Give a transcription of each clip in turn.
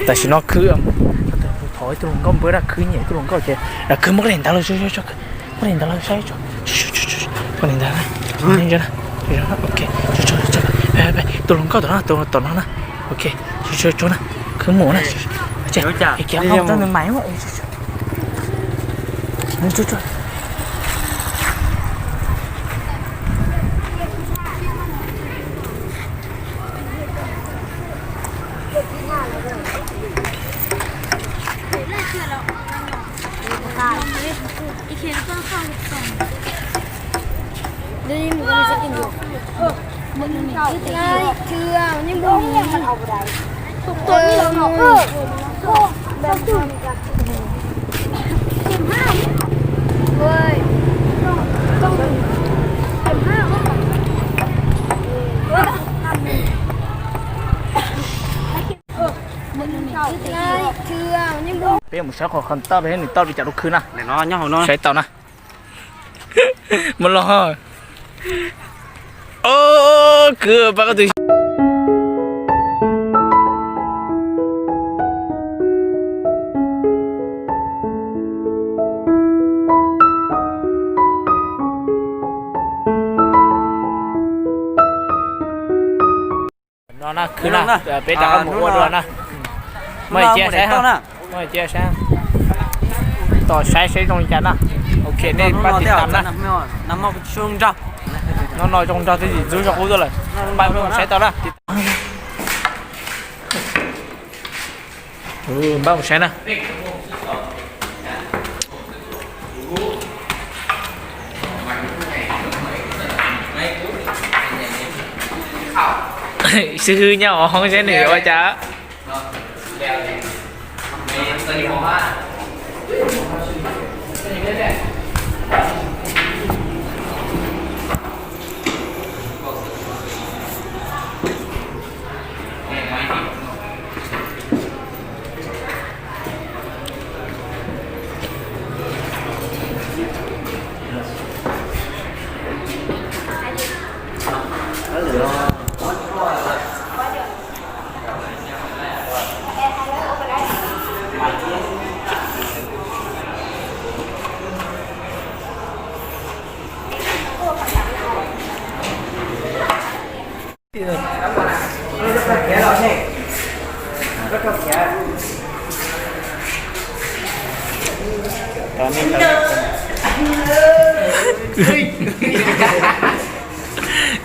แต่ฉันนอกคือถอยตรงก็เบื่อละคือเนี่ยตรงก็เจแล้วคือมันเล่นตลอดช่วยมันเล่นตลอดใช่ช่วยมันเล่นตลอดนี่จ้ะนะโอเคช่วยไปตรงก็ตัวนั้นนะโอเคช่วยนะคือหมูนะเจ๊ไอ้แก้วเอาตั้งแต่ไหนวะมึงช่วยอีเคนก็ข้าวลูกสองนี่มันจะกินอยู่มันข้าวง่ายเชื่อนี่บุ้งมันเอาไปได้ตัวนี้เราเนาะแบบจุ่ม15เว้ยต้อง15มันข้าวง่ายเชื่อนี่บุ้งเปี้ยมึงใช้ของคันต้าไปให้หนึ่งต้าไปจับลูกคืนนะไหนน้อยย่อของน้อยใช้เต่านะมันรอโอ้คือปกตินอนนะคือนะเป็นดักหมูด้วยนะไม่เจ๊ใช่ฮะไม่เจ๊ใช่ต่อใช้ตรงนี้นะโอเคนี่ป้าติดตามนะน้ำมันช่วงจ้าnó nói trong cho cái gì dưới cho cô rồi bài mình sẽ tao ra bao một xe nè sư hư nhau không sẽ nửa qua chả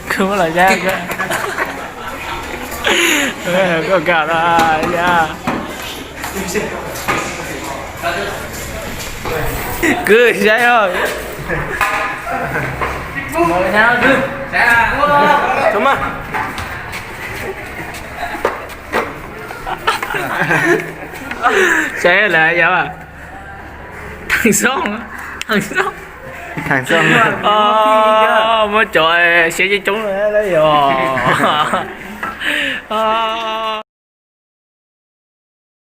không là ra có cả là nha cứ sai thôi ngồi nhau cứ đúng không sai là vậy à thằng son thằng xong mới trời sẽ với chúng đấy rồi